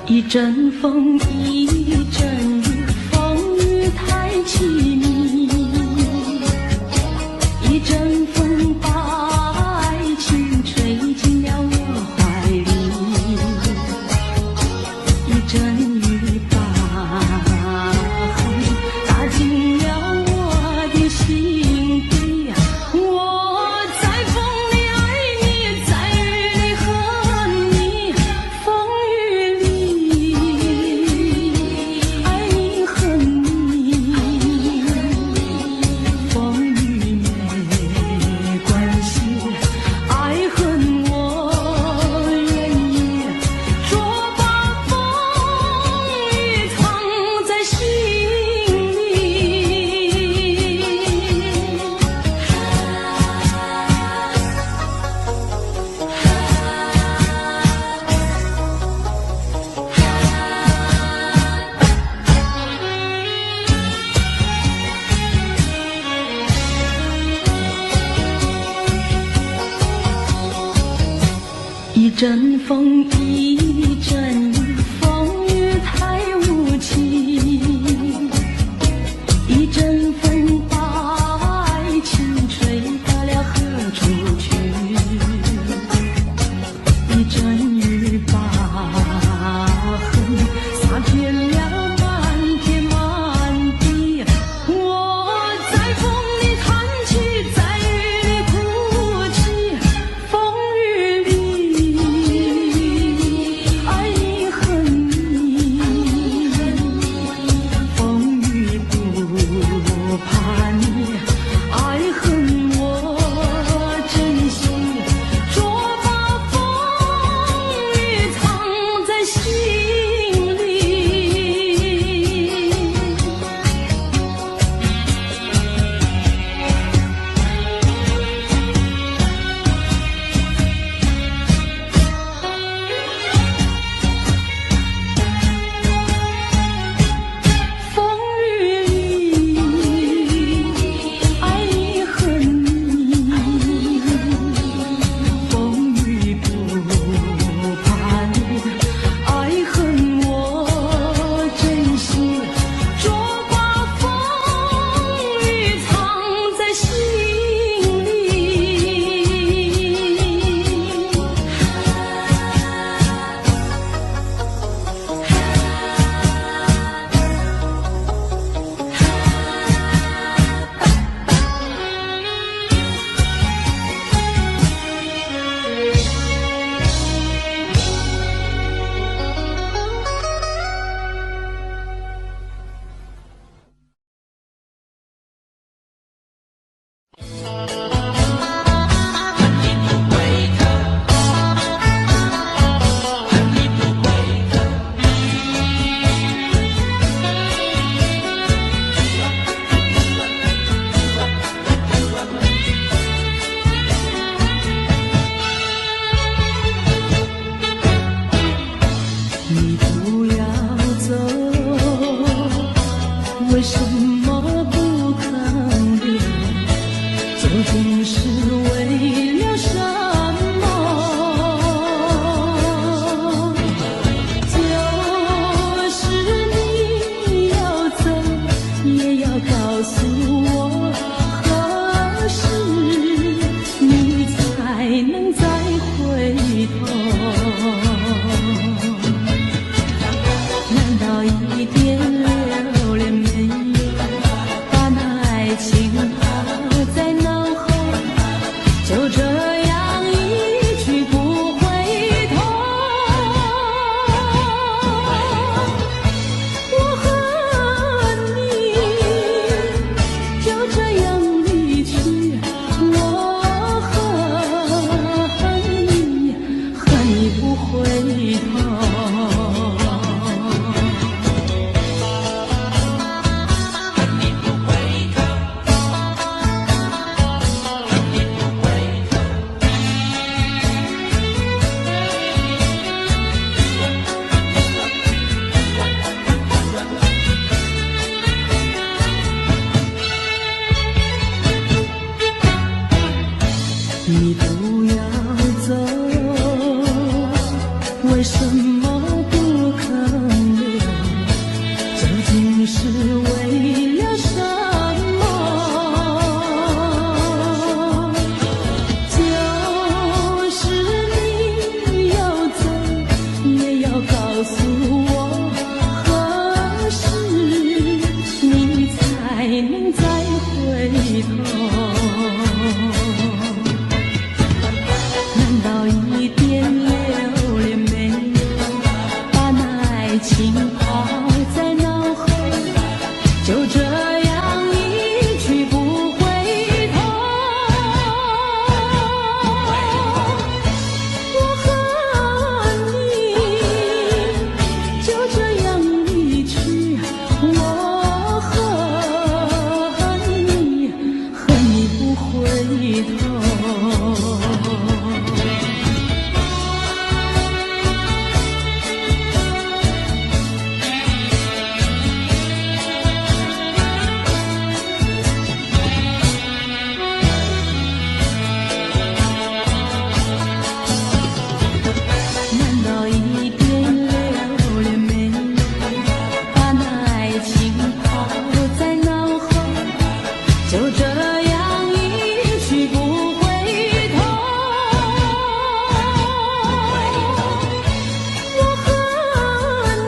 一阵风，一阵雨，风雨太凄迷。一阵风把爱情吹进了我怀里，一阵雨把恨打进了我的心底。我在风里爱你，在雨里恨你，风雨里爱你恨你，风雨没关系，爱恨我愿意，捉把风雨藏在心里。一阵风，一阵雨，风雨太无情。一阵风把爱情吹到了何处去？一阵雨把恨洒遍了满天满地。我在风里叹气，在雨里哭泣，风雨里爱你恨你，风雨不能再回头？难道一点留恋没有，把那爱情抛在脑后，就这样一去不回头？我和你就这样离去，我和你不回头。难道一点留恋没有，把那爱情抛在脑后，就这样一去不回头？我和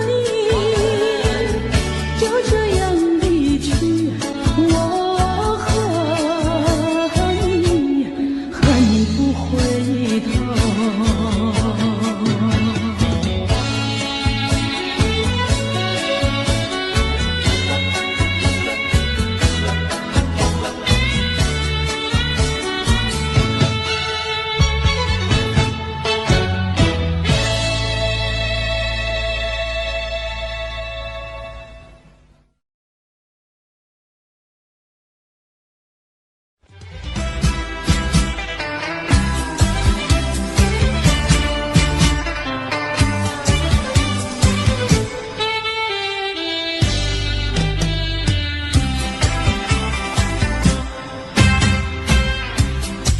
你就这样离去，我和你不回头。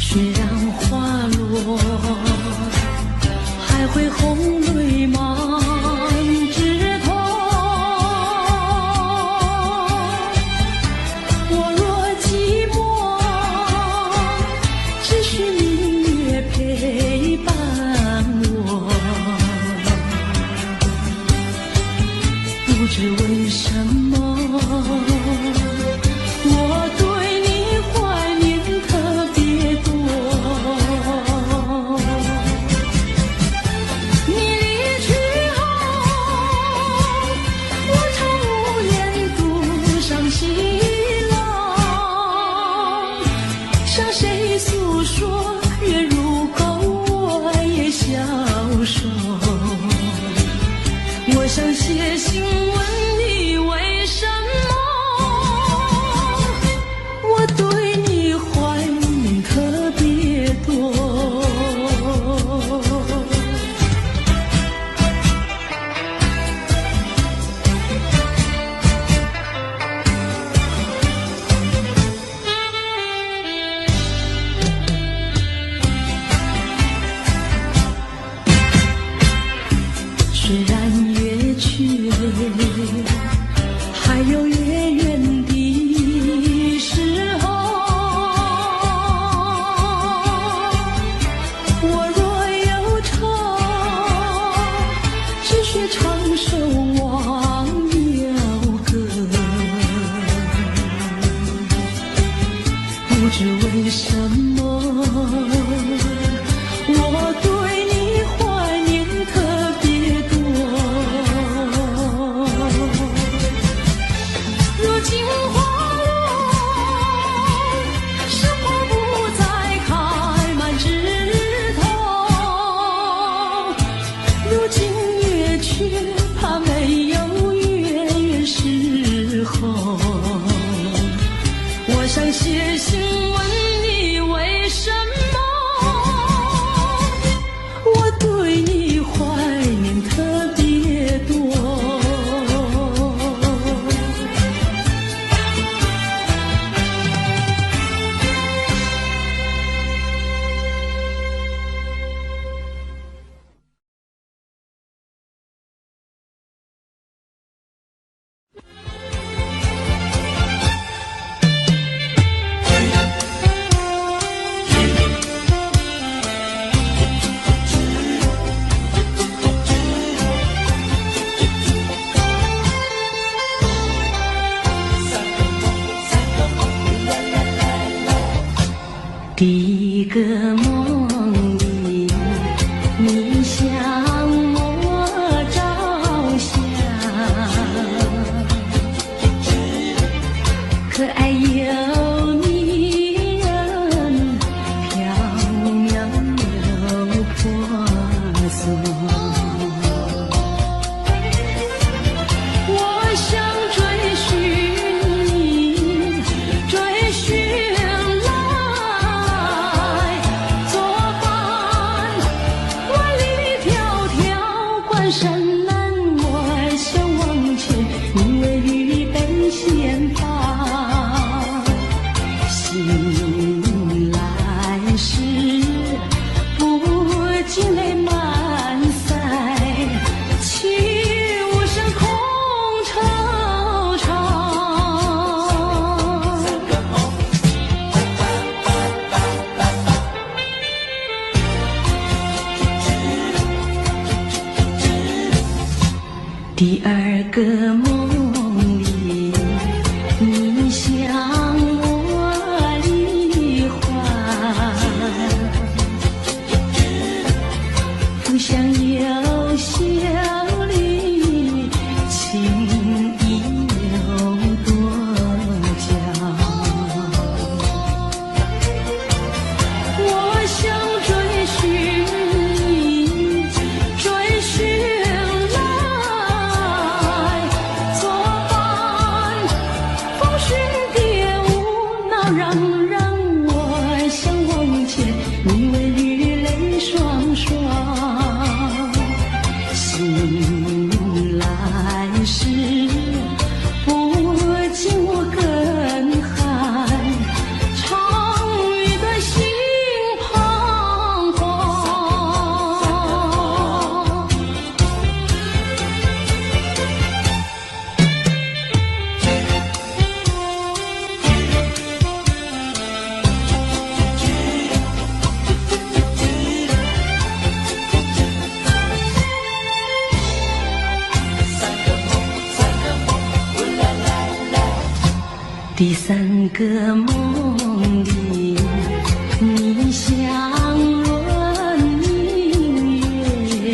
虽然花落，还会红泪满枝头。我若寂寞，只需明月陪伴我。不知为什么，我对你怀念特别多。你离去后，我常无言独上西楼，向谁诉说？月如钩，我也消瘦。我想写信问你为什么，我对你怀念特别多。虽然月缺，还有月圆的时候。我若忧愁，只需唱首忘忧歌。不知为什么，我对你怀念特别多。如今花落，是花不再开满枝头。如今月缺，怕没有月圆时候。我想写信问你为什么，我对你怀念特别多。第一个梦里，你向我照相，可爱又迷人，缥缈又婆娑。我想追寻你，追寻来作伴。万里迢迢关山难，我想往前，你为预备先发。醒来时，不禁泪满腮，泣无声空惆怅。第二个梦里，你向我离怀，不想有笑里，情意有多娇。我想追寻你，追寻来作伴。风雪蝶舞闹嚷嚷，我想往前，你为绿泪双双。醒来时，不禁我更寒，长雨的心彷徨。第三个梦里，你向我明月，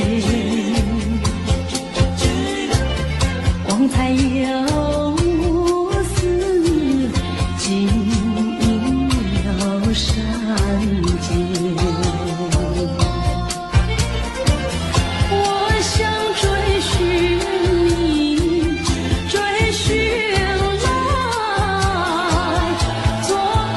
光彩又似金银有山间。我想追寻你，追寻来作伴。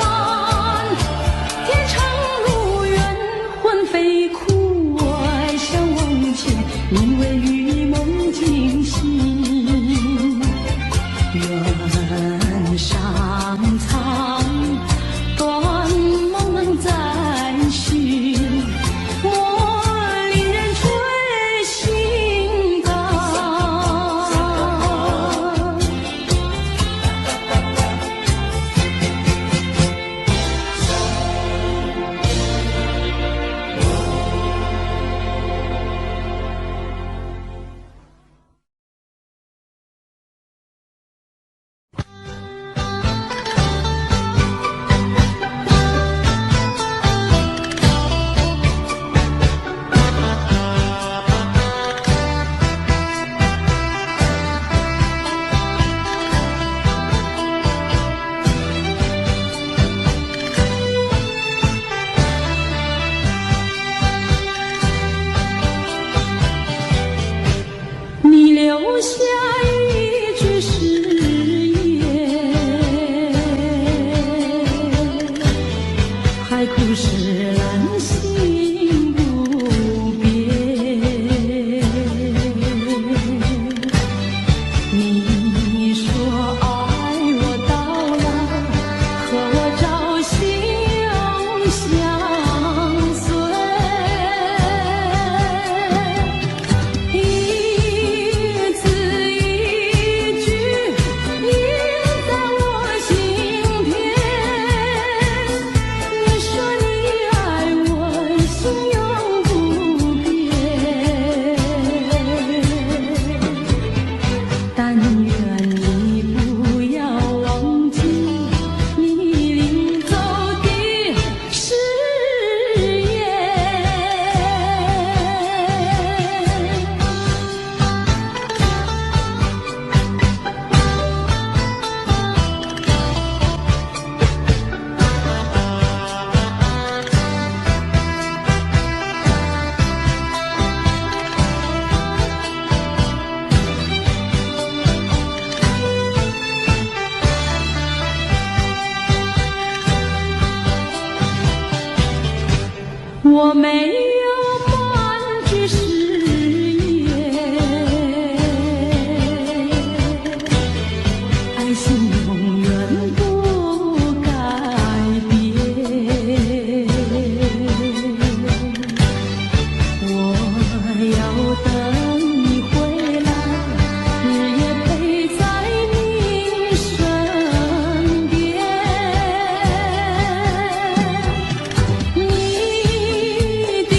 我没有半句誓言，爱情永远不改变。我要等你回来，日夜陪在你身边。你的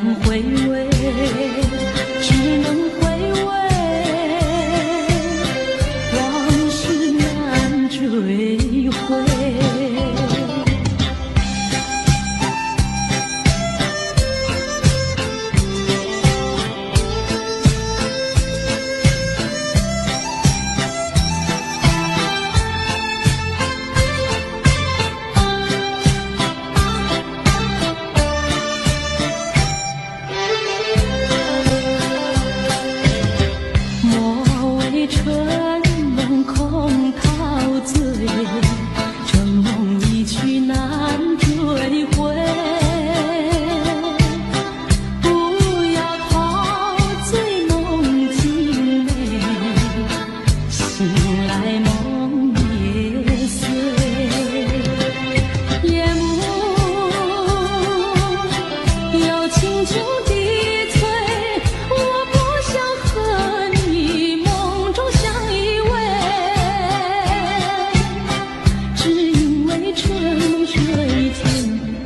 能回味，只能回味，往事难追回。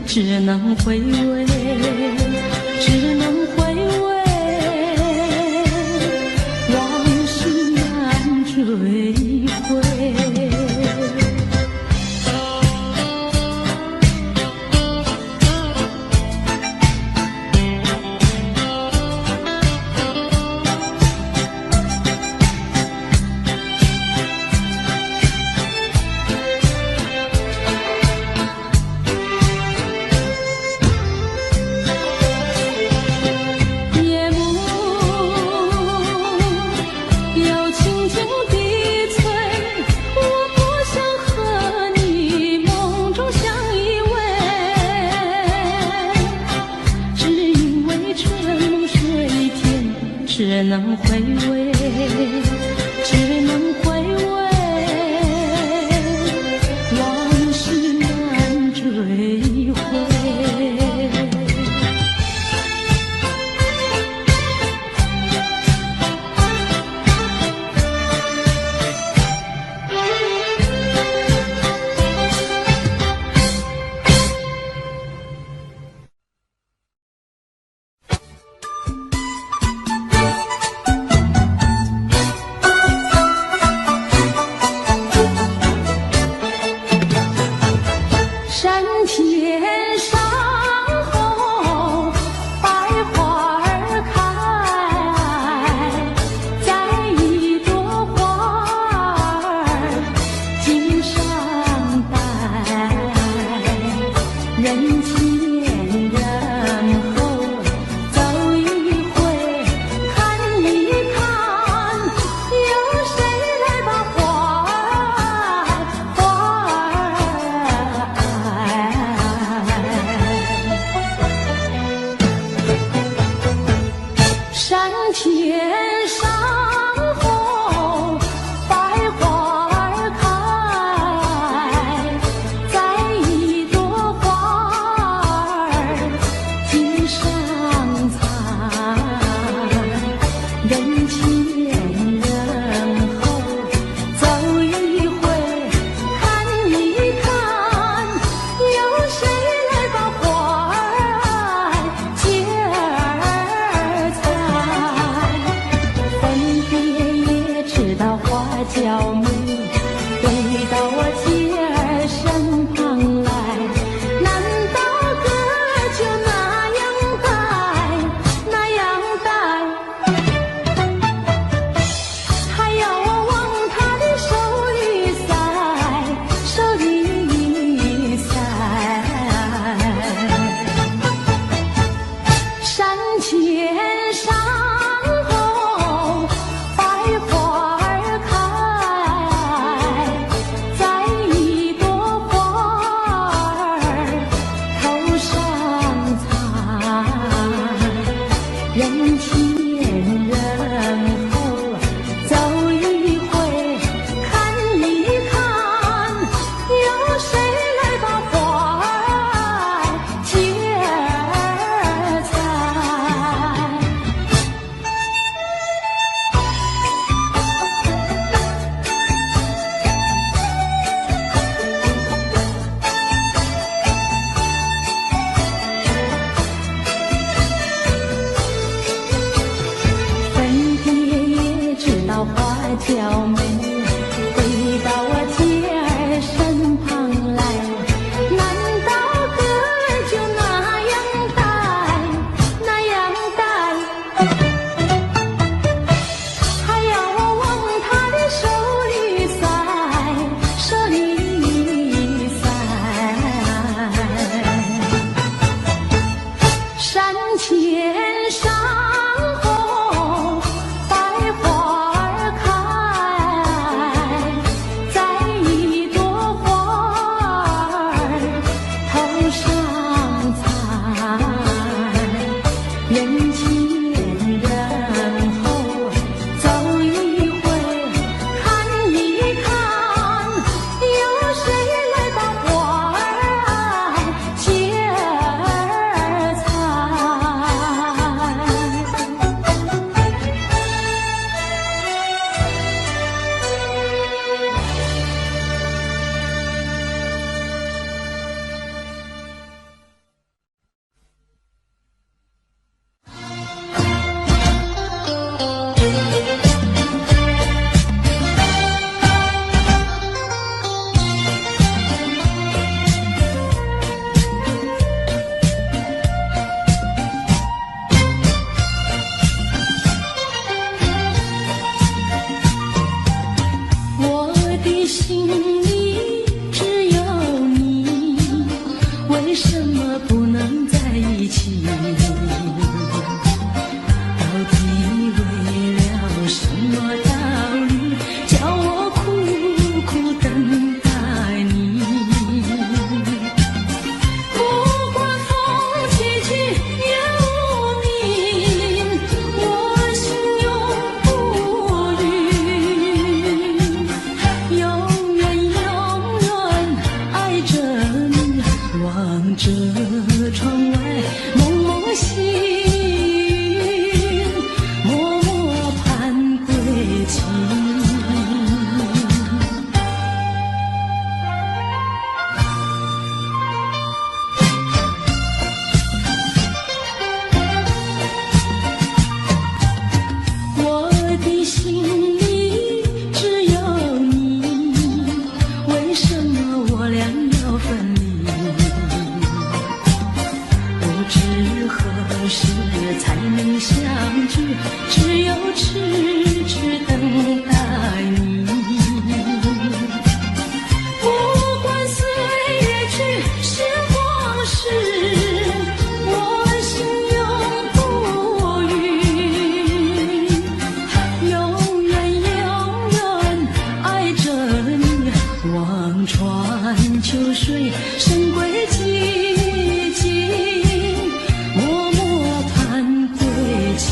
只能回味，只能回味，往事难追回。只能回味，只能回味，往事难追回。天上红，百花儿开，在一朵花儿襟上戴，人前人后走一回，看一看，有谁来把花儿山天上红，百花儿开，在一朵花儿襟上采，人前人后走一回，看一看，有谁来把花儿接儿分别也知道花娇美，飞到我姐儿身旁来，难道哥就那样戴，那样戴？还要我往他的手里塞，手里塞。山前上红，百花儿开，在一朵花儿头上采，人前人后走一回，看一看，有谁来把花儿接儿采？娇美，回到我妻儿身旁来。难道歌儿就那样呆，那样呆？还要我往他的手里塞，手里塞。山前山后百花儿开，在一朵花儿头上采。人前人后走一回，看一看，有谁来把花儿接儿采？我的心里只有你，为什么不能在一起？到底为了什么道理，叫我苦苦等待你？不管风起起雨无名，我心永不渝。永远永远爱着你，望着窗外蒙蒙细雨，默默盼归期。我的心里只有你，为什么我俩要分离？不知何时才能相聚，只有痴痴等待你。不管岁月去，时光逝，我心永不渝。永远永远爱着你，望穿秋水，深归寂静，默默盼归期。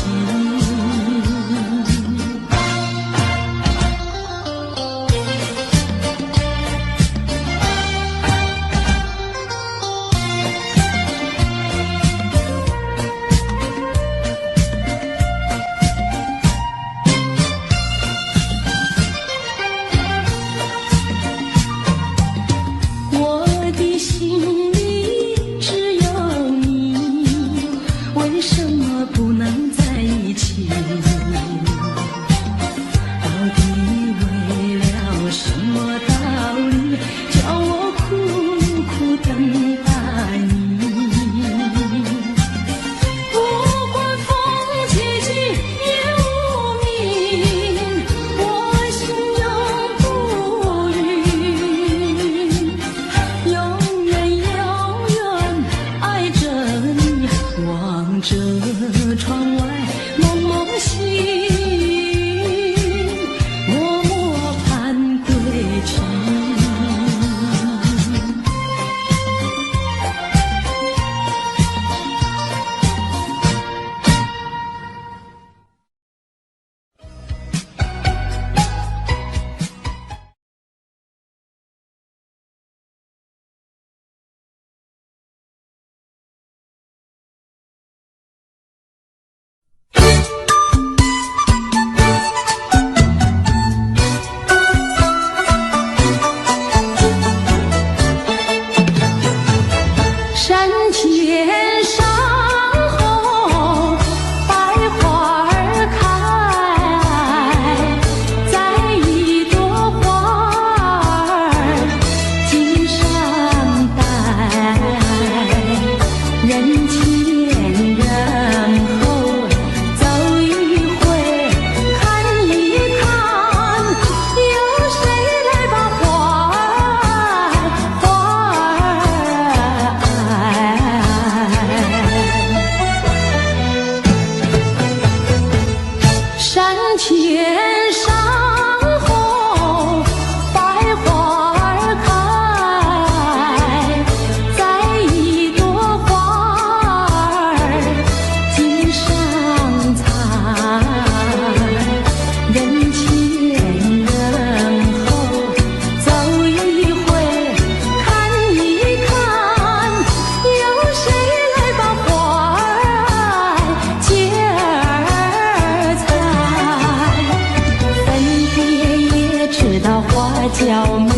娇媚，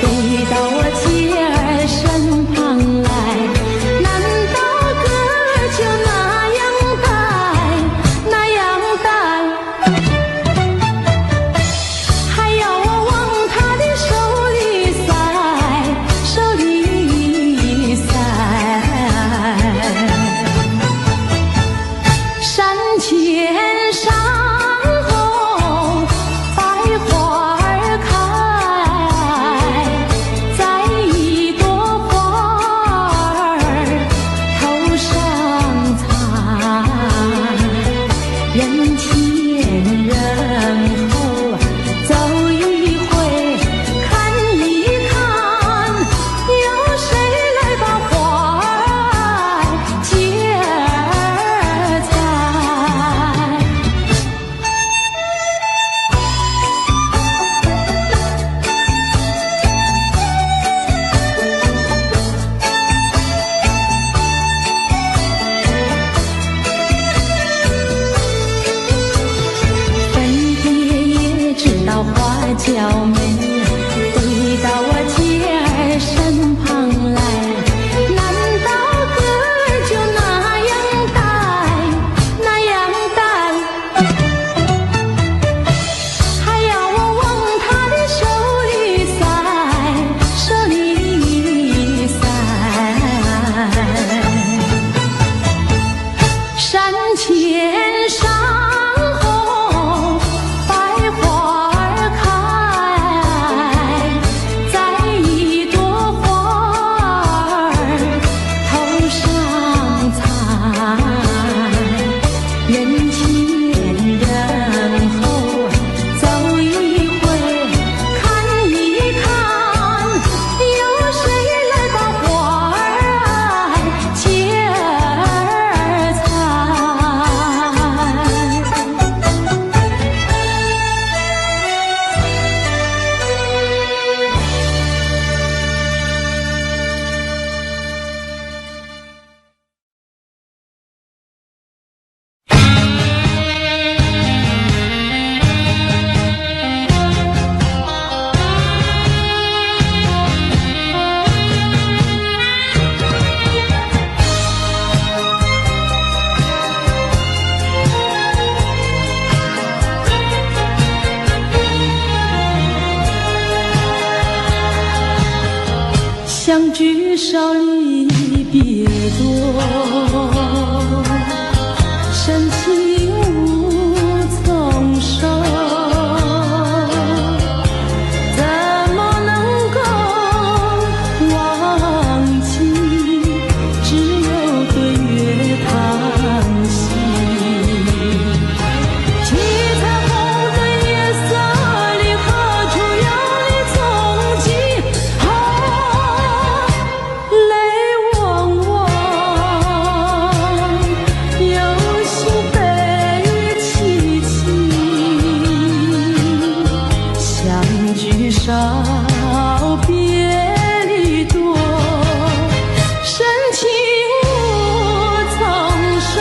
飞到我姐儿身旁来。难道哥就那样呆，那样呆？还要我往他的手里塞，手里塞。山前山后百花儿开，在一朵花儿头上采。人前人后走一回，看一看，有谁来把花儿接儿采？粉蝶也知道花娇美，飞到我姐儿身旁来。难道哥就那样呆，那样呆？还要我往他的手里塞，手里塞。山前山后百花儿开，在一朵花儿头上采。人前人后走一回，看一看，有谁来把花儿接儿采？相聚少离别多，深情无从收。怎么能够忘记？只有对月叹息。七彩虹的夜色里，何处有你踪迹？泪汪汪，有心悲戚戚。相聚少，别离多，深情无从收。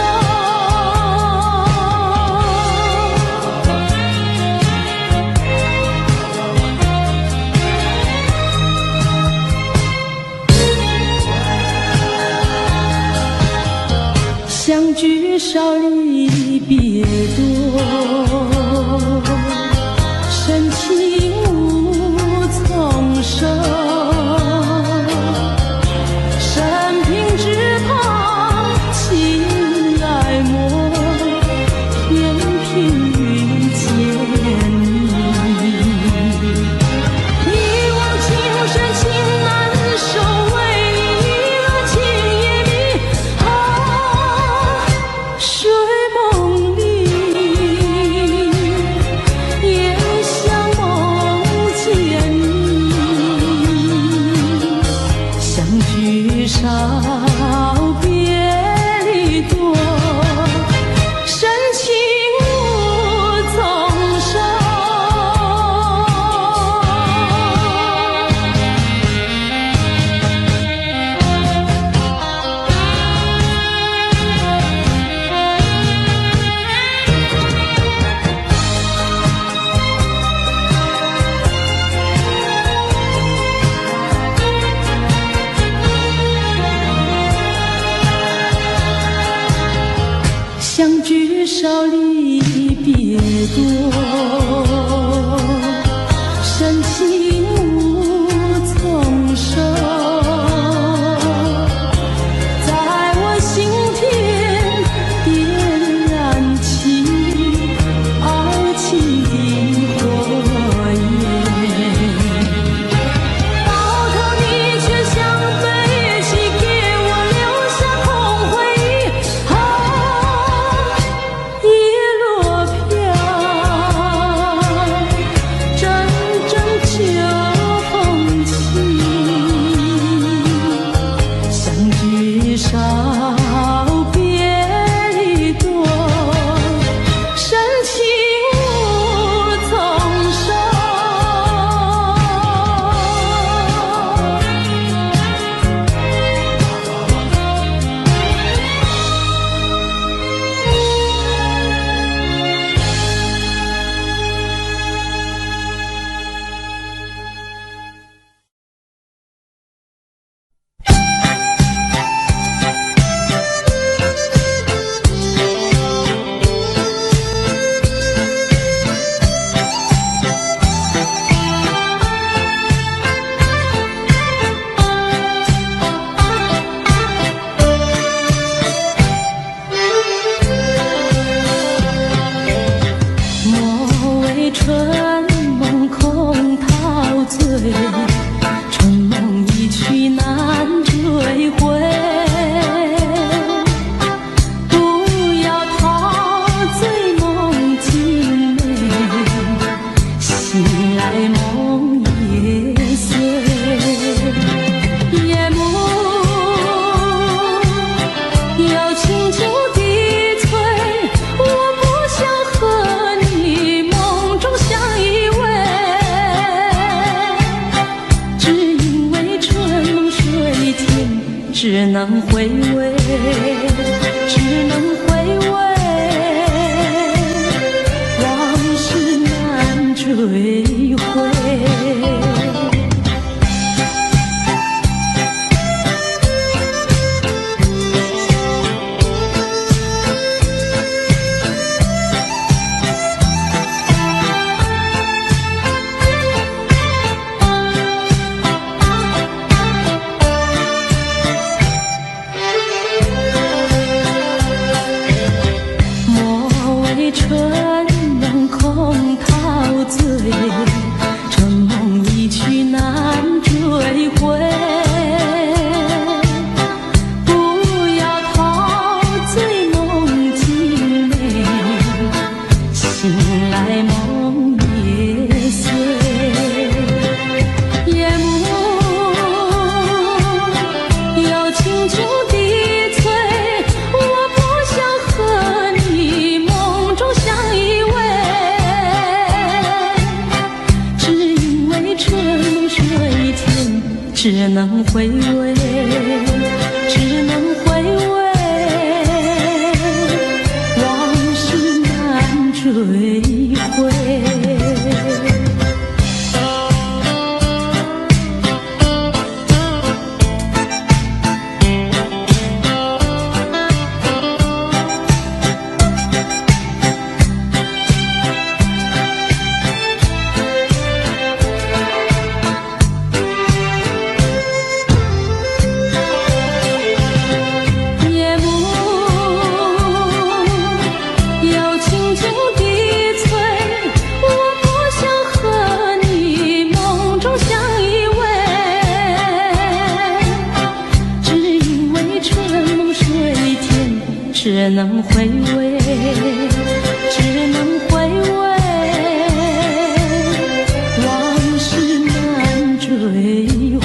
相聚少离别多，深情无从收。生平只盼情爱莫，偏偏遇见你。一往情深情难收，为你恶情也迷。睡梦里也想梦见你。相聚少，别离多，深情无你别躲，深情无从收，在我心田点燃起爱情的火焰。到头你却像飞机，给我留下空回忆。叶落飘，阵阵秋风起，相聚少，别离多，深情无从收。莫为春梦空陶醉，春梦一去难追回。不要陶醉梦境美，醒来梦也碎。夜幕又轻轻低垂，我不想和你梦中相依偎，只因为春梦水天，只能回味，只能回味，往事难追回。莫为春梦空陶醉，春梦一去难追回。不要陶醉梦境美，醒来梦也碎。夜幕又轻轻低垂，我不想和你梦中相依偎，只因为春梦水天，只能回味，只能回味，往事难追回。夜幕又轻轻低垂，我不想和你梦中相依偎，只因为春梦水天，只能回味，只能回味，往事难追回。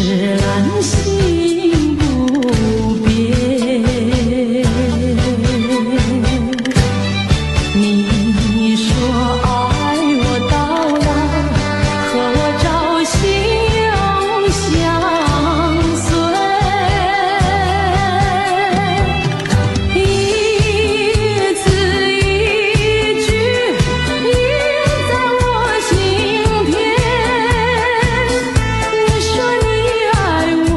兰心不变。你说爱我到老，和我朝夕永相随，一字一句印在我心田。你说你爱我，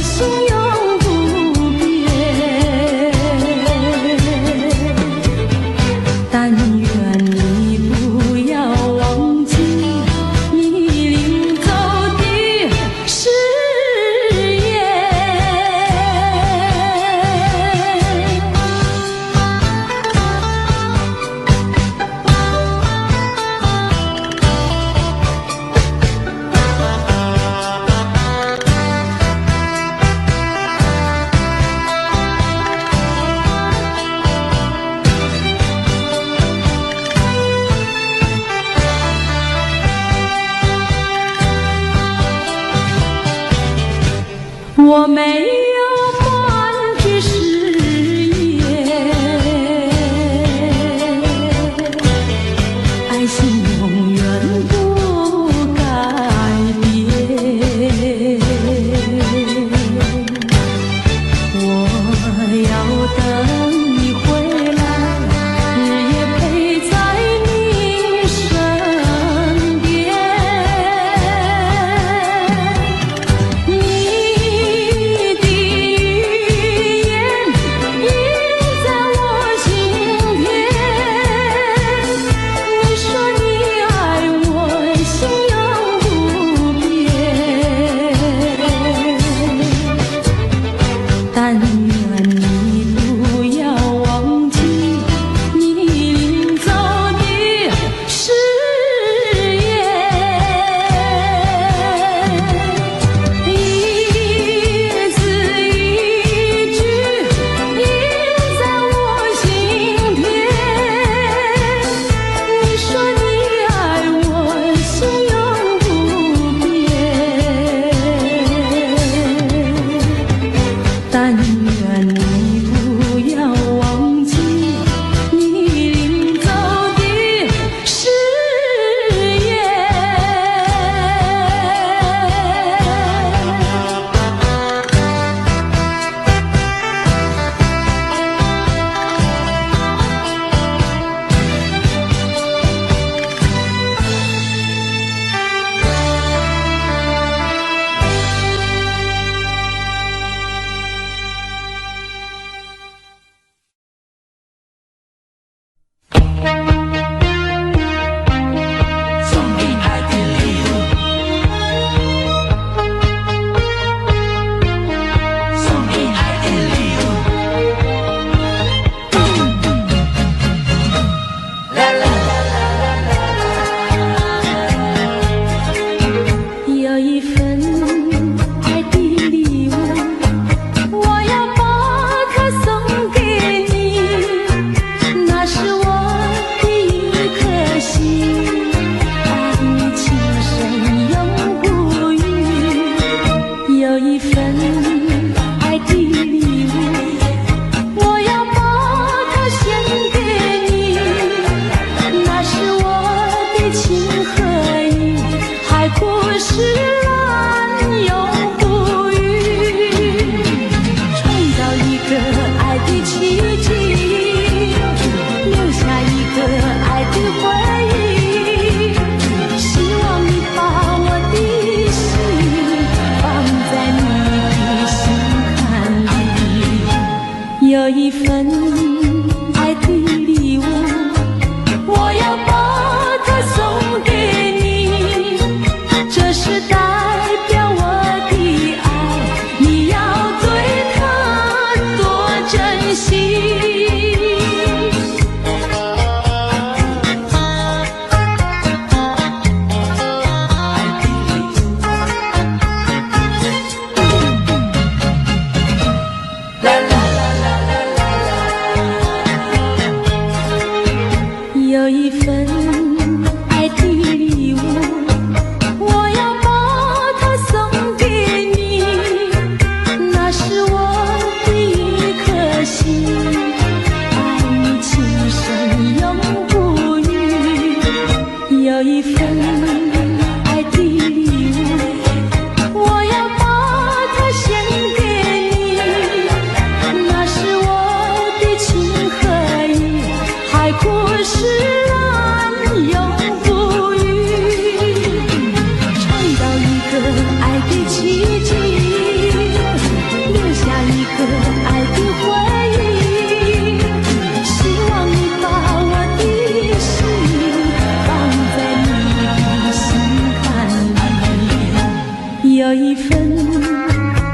心永不变，但愿你不要忘记你领走的誓言。我没有半句誓言，爱情永远不改变。我要等你回来，日夜陪在你身边。你的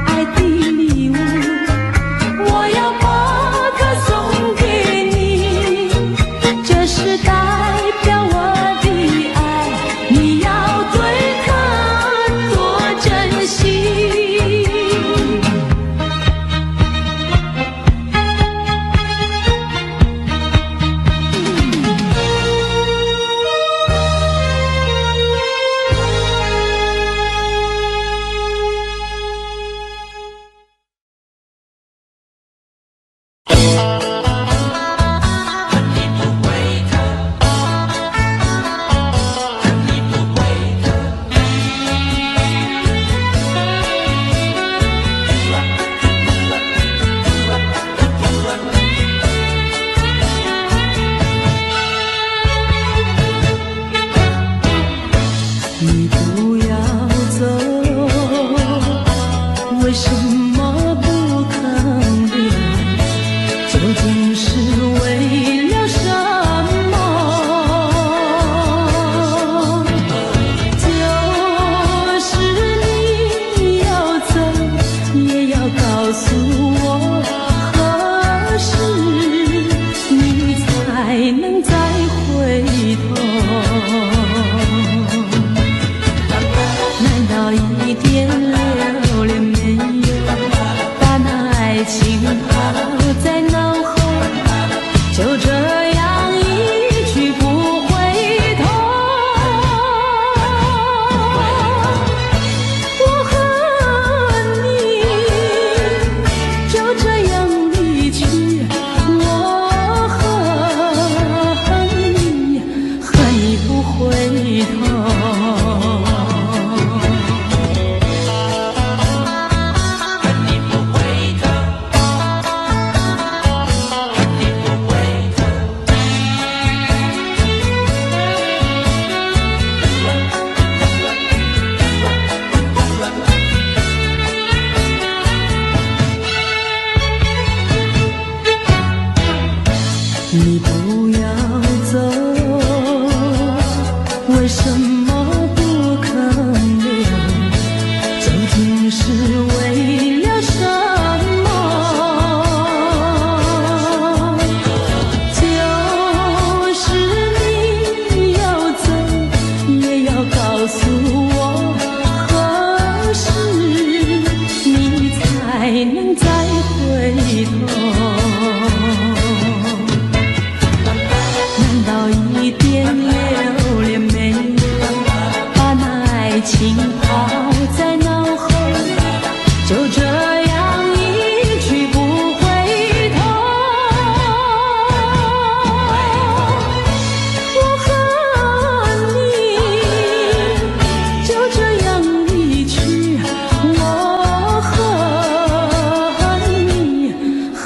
爱的礼物，我要把它送给你，这是代表我的爱，你要对它多珍惜。你不要走，为什么不肯留？究竟是为了什么？就是你要走，也要告诉我，何时你才能再回头？难道一点留恋没有，把那爱情抛在脑后，就这样一去不回头？我恨你，就这样离去，我恨你，恨你不回头。你不要走，为什么不肯留？究竟是为了什么？就是你要走，也要告诉我，何时你才能再回头？难道一点留恋没有，把那爱情抛在脑后，就这样一去不回头？我恨你，就这样离去，我恨你，恨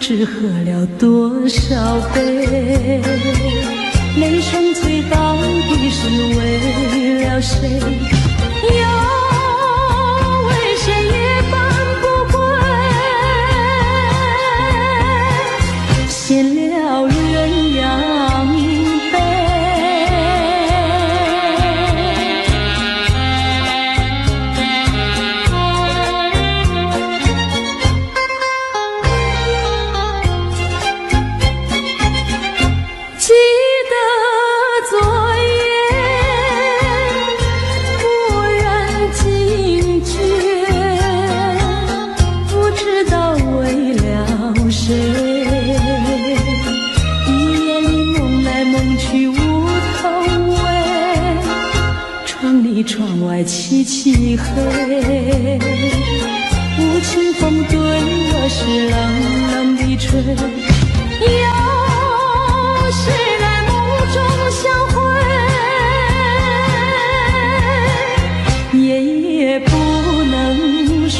知喝了多少杯，泪双醉到底是为了谁？又为谁夜半不归？献了鸳鸯杯。记得昨夜蓦然惊觉，不知道为了谁，一夜里梦来梦去无头尾，窗里窗外凄凄黑，无情风对我是冷冷地吹。谁来梦中相会，夜夜不能睡。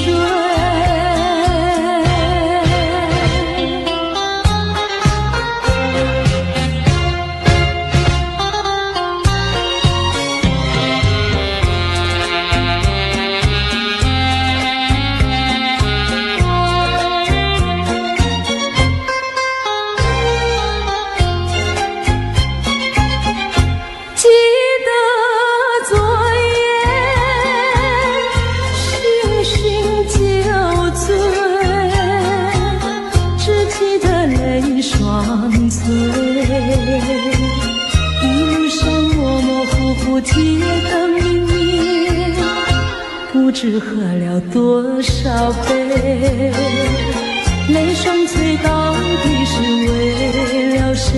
一路上模模糊糊，铁灯明灭，不知喝了多少杯，泪双醉到底是为了谁？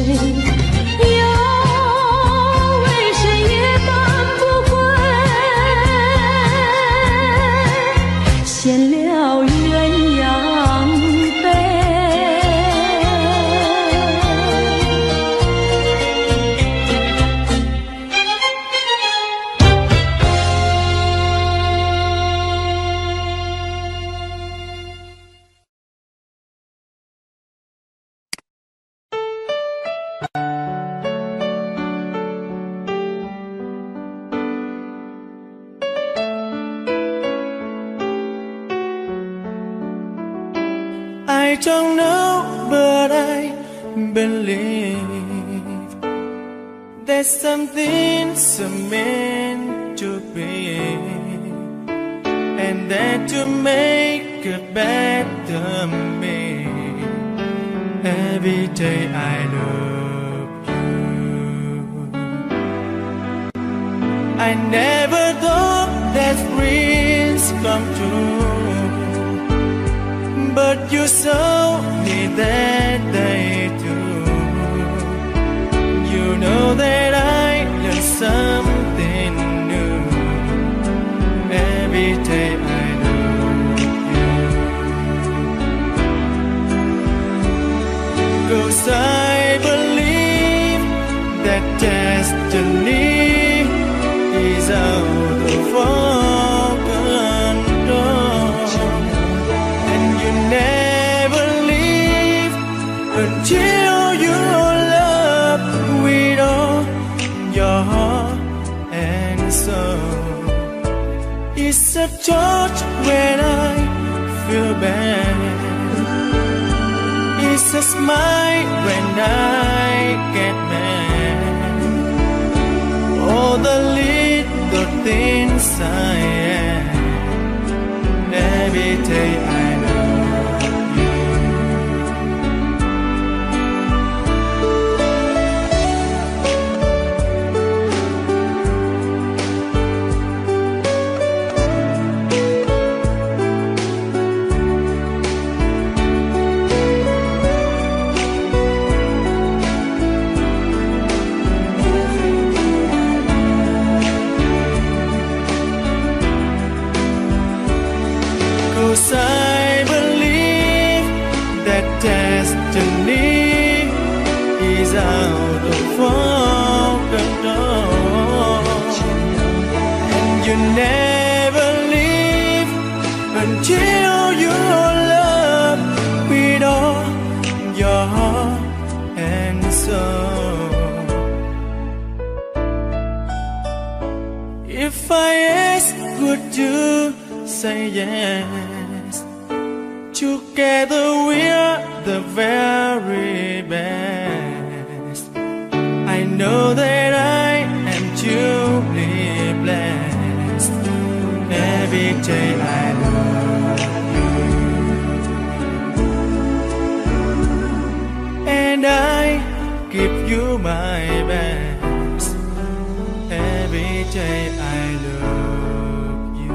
又为谁夜半不归？献了鸳鸯杯。I don't know, but I believe that some things are meant to be, and that to make a better me. Every day I love you. I never thought that dreams come true, but you saw me that day too. You know that I learned something new. Every day I love you. 'Cause I believe that destiny is out of our control, and you never leave until you love with all your heart and soul. It's a touch when I feel bad, it's a smile when I get mad. All the little things I am, every day I love you. 'Cause I believe that destiny is out of our control, and you never leave until you love with all If I ask, would you say yes? Together we're the very best. I know that I am truly blessed. Every day I love you, and I give you my best. Every day I love you.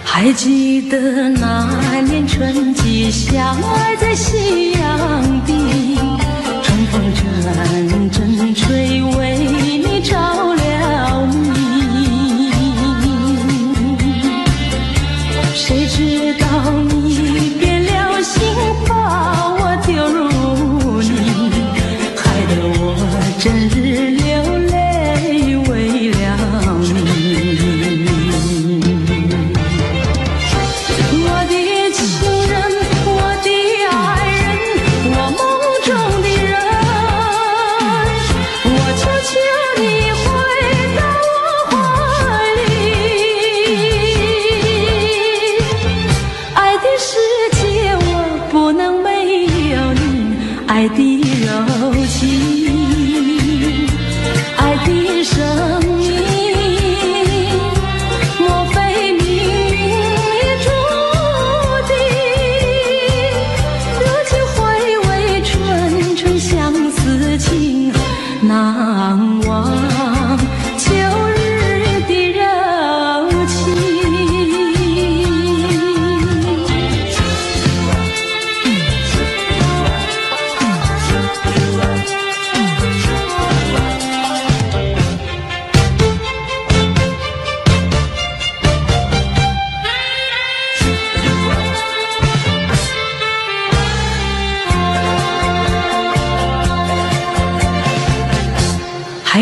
还记得那年春季相爱在夕阳地，春风阵阵吹，为你着了迷。谁知道你变了心，把我丢入泥，害得我整日流泪为了你。我的情人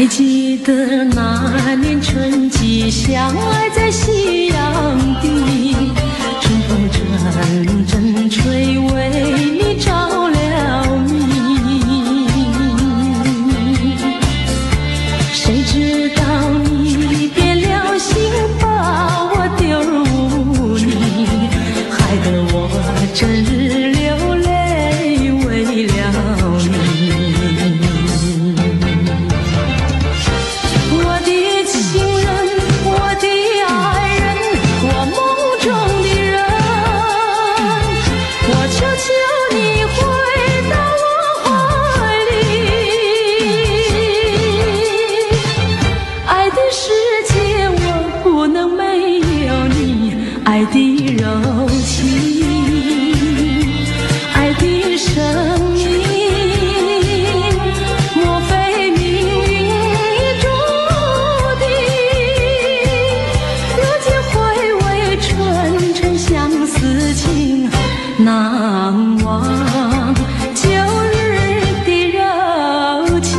还记得那年春季相爱在夕阳底，春风阵阵吹，为你着了迷。谁知道你变了心，把我丢入污泥，害得我整日流泪为了你。我的情人，我的爱人，我梦中的人，我求求你回到我怀里。爱的世界我不能没有你，爱的柔情，爱的生命，莫非命运已注定？如今回味纯纯相思情，难忘旧日的柔情。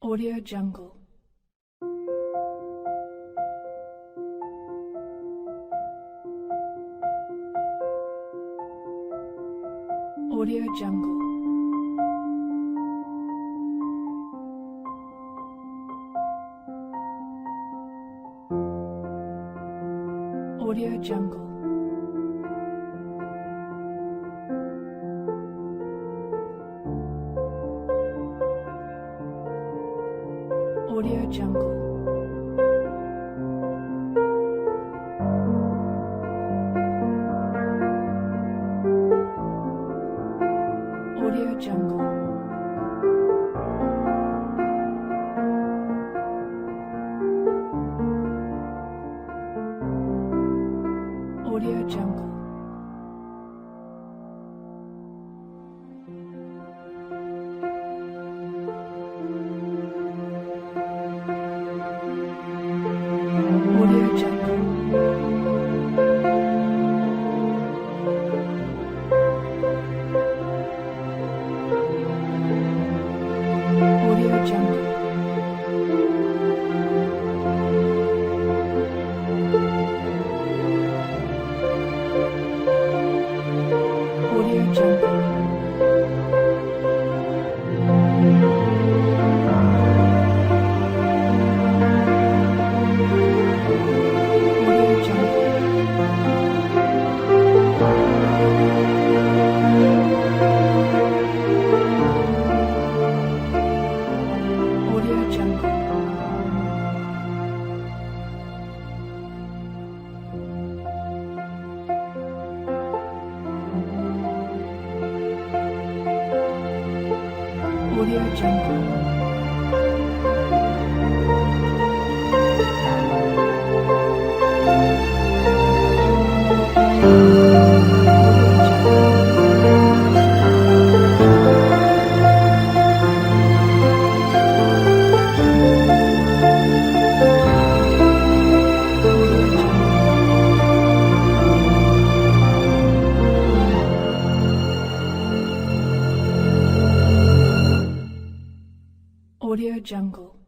Audio Jungle. Audio Jungle. Audio Jungle. Audio Jungle. Audio Jungle. Audio Jungle. Jungle. Audio Jungle. Audio Jungle. Audio Jungle. Audio Jungle. Audio Jungle.